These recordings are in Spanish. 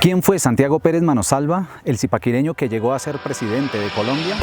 ¿Quién fue Santiago Pérez Manosalva, el zipaquireño que llegó a ser presidente de Colombia?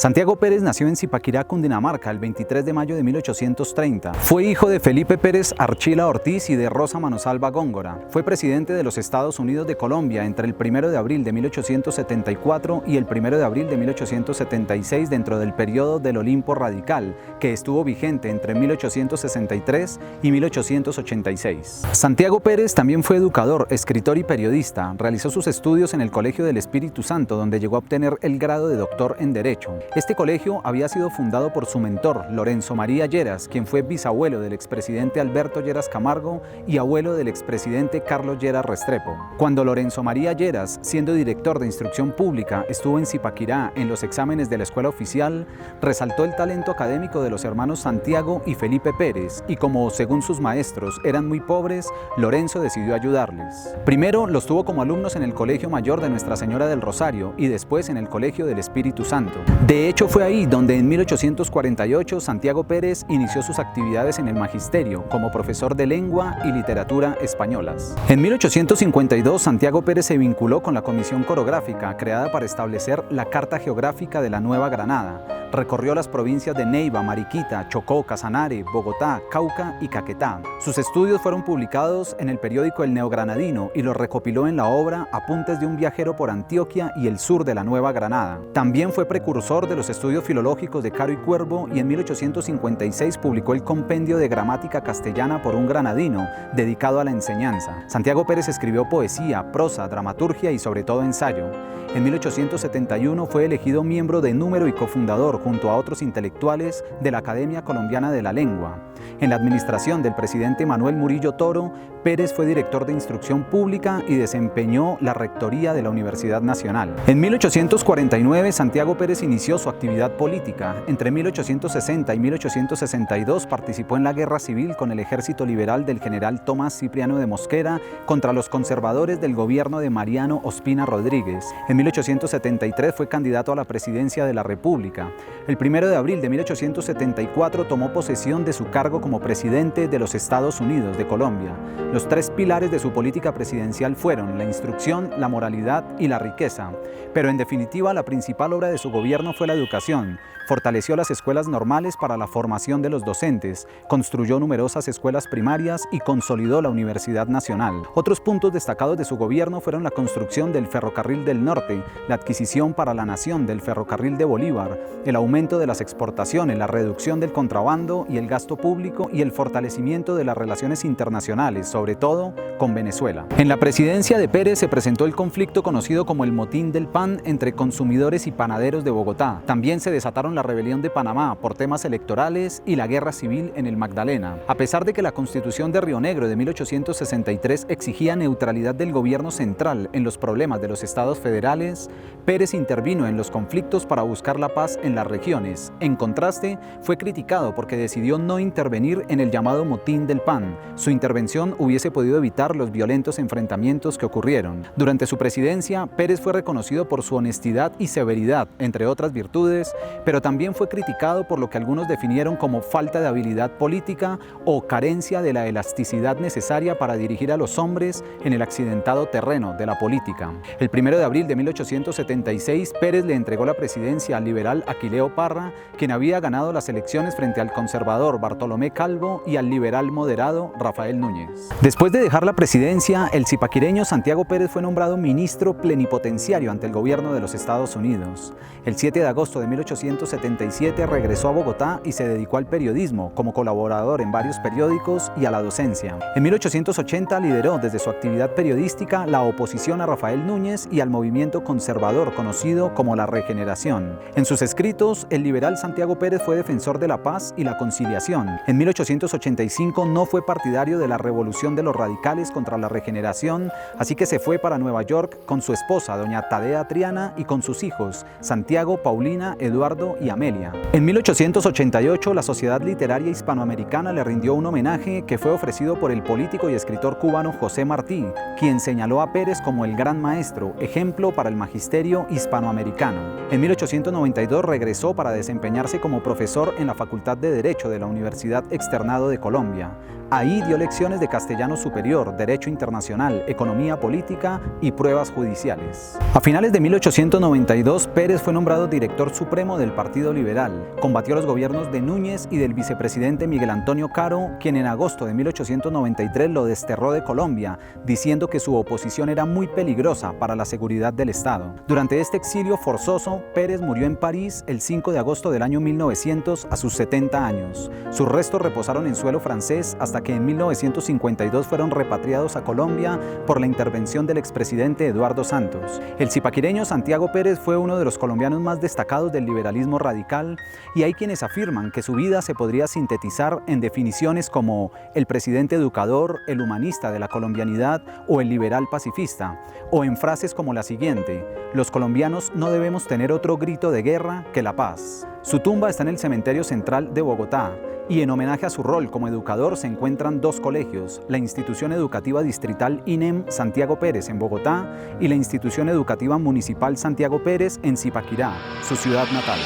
Santiago Pérez nació en Zipaquirá, Cundinamarca, el 23 de mayo de 1830. Fue hijo de Felipe Pérez Archila Ortiz y de Rosa Manosalva Góngora. Fue presidente de los Estados Unidos de Colombia entre el 1 de abril de 1874 y el 1 de abril de 1876 dentro del periodo del Olimpo Radical, que estuvo vigente entre 1863 y 1886. Santiago Pérez también fue educador, escritor y periodista. Realizó sus estudios en el Colegio del Espíritu Santo, donde llegó a obtener el grado de doctor en Derecho. Este colegio había sido fundado por su mentor, Lorenzo María Lleras, quien fue bisabuelo del expresidente Alberto Lleras Camargo y abuelo del expresidente Carlos Lleras Restrepo. Cuando Lorenzo María Lleras, siendo director de Instrucción Pública, estuvo en Zipaquirá en los exámenes de la escuela oficial, resaltó el talento académico de los hermanos Santiago y Felipe Pérez y como, según sus maestros, eran muy pobres, Lorenzo decidió ayudarles. Primero los tuvo como alumnos en el Colegio Mayor de Nuestra Señora del Rosario y después en el Colegio del Espíritu Santo. De hecho, fue ahí donde en 1848 Santiago Pérez inició sus actividades en el magisterio como profesor de lengua y literatura españolas. En 1852 Santiago Pérez se vinculó con la Comisión Corográfica creada para establecer la Carta Geográfica de la Nueva Granada. Recorrió las provincias de Neiva, Mariquita, Chocó, Casanare, Bogotá, Cauca y Caquetá. Sus estudios fueron publicados en el periódico El Neogranadino y los recopiló en la obra Apuntes de un viajero por Antioquia y el sur de la Nueva Granada. También fue precursor de los estudios filológicos de Caro y Cuervo y en 1856 publicó el Compendio de Gramática Castellana por un granadino, dedicado a la enseñanza. Santiago Pérez escribió poesía, prosa, dramaturgia y sobre todo ensayo. En 1871 fue elegido miembro de número y cofundador junto a otros intelectuales de la Academia Colombiana de la Lengua. En la administración del presidente Manuel Murillo Toro, Pérez fue director de Instrucción Pública y desempeñó la rectoría de la Universidad Nacional. En 1849, Santiago Pérez inició su actividad política. Entre 1860 y 1862 participó en la guerra civil con el ejército liberal del general Tomás Cipriano de Mosquera contra los conservadores del gobierno de Mariano Ospina Rodríguez. En 1873 fue candidato a la presidencia de la República. El 1 de abril de 1874 tomó posesión de su cargo como presidente de los Estados Unidos de Colombia. Los tres pilares de su política presidencial fueron la instrucción, la moralidad y la riqueza. Pero en definitiva, la principal obra de su gobierno fue la educación. Fortaleció las escuelas normales para la formación de los docentes, construyó numerosas escuelas primarias y consolidó la Universidad Nacional. Otros puntos destacados de su gobierno fueron la construcción del Ferrocarril del Norte, la adquisición para la nación del Ferrocarril de Bolívar, el aumento de las exportaciones, la reducción del contrabando y el gasto público y el fortalecimiento de las relaciones internacionales, sobre todo con Venezuela. En la presidencia de Pérez se presentó el conflicto conocido como el Motín del Pan entre consumidores y panaderos de Bogotá. También se desataron la rebelión de Panamá por temas electorales y la guerra civil en el Magdalena. A pesar de que la Constitución de Río Negro de 1863 exigía neutralidad del gobierno central en los problemas de los estados federales, Pérez intervino en los conflictos para buscar la paz en las regiones. En contraste, fue criticado porque decidió no intervenir en el llamado Motín del Pan. Su intervención hubiese podido evitar los violentos enfrentamientos que ocurrieron. Durante su presidencia, Pérez fue reconocido por su honestidad y severidad, entre otras virtudes, pero también fue criticado por lo que algunos definieron como falta de habilidad política o carencia de la elasticidad necesaria para dirigir a los hombres en el accidentado terreno de la política. El 1 de abril de 1876, Pérez le entregó la presidencia al liberal Aquileo Parra, quien había ganado las elecciones frente al conservador Bartolomé Calvo y al liberal moderado Rafael Núñez. Después de dejar la presidencia, el zipaquireño Santiago Pérez fue nombrado ministro plenipotenciario ante el gobierno de los Estados Unidos. El 7 de agosto de 1877 regresó a Bogotá y se dedicó al periodismo como colaborador en varios periódicos y a la docencia. En 1880 lideró desde su actividad periodística la oposición a Rafael Núñez y al movimiento conservador conocido como la Regeneración. En sus escritos, el liberal Santiago Pérez fue defensor de la paz y la conciliación. En 1885 no fue partidario de la revolución de los radicales contra la Regeneración, así que se fue para Nueva York con su esposa, doña Tadea Triana, y con sus hijos, Santiago, Paulina, Eduardo y Amelia. En 1888, la Sociedad Literaria Hispanoamericana le rindió un homenaje que fue ofrecido por el político y escritor cubano José Martí, quien señaló a Pérez como el gran maestro, ejemplo para para el magisterio hispanoamericano. En 1892 regresó para desempeñarse como profesor en la Facultad de Derecho de la Universidad Externado de Colombia. Ahí dio lecciones de castellano superior, derecho internacional, economía política y pruebas judiciales. A finales de 1892, Pérez fue nombrado director supremo del Partido Liberal. Combatió los gobiernos de Núñez y del vicepresidente Miguel Antonio Caro, quien en agosto de 1893 lo desterró de Colombia, diciendo que su oposición era muy peligrosa para la seguridad del Estado. Durante este exilio forzoso, Pérez murió en París el 5 de agosto del año 1900 a sus 70 años. Sus restos reposaron en suelo francés hasta que en 1952 fueron repatriados a Colombia por la intervención del expresidente Eduardo Santos. El zipaquireño Santiago Pérez fue uno de los colombianos más destacados del liberalismo radical, y hay quienes afirman que su vida se podría sintetizar en definiciones como el presidente educador, el humanista de la colombianidad o el liberal pacifista, o en frases como la siguiente: los colombianos no debemos tener otro grito de guerra que la paz. Su tumba está en el Cementerio Central de Bogotá, y en homenaje a su rol como educador se encuentran dos colegios, la Institución Educativa Distrital INEM Santiago Pérez en Bogotá y la Institución Educativa Municipal Santiago Pérez en Zipaquirá, su ciudad natal.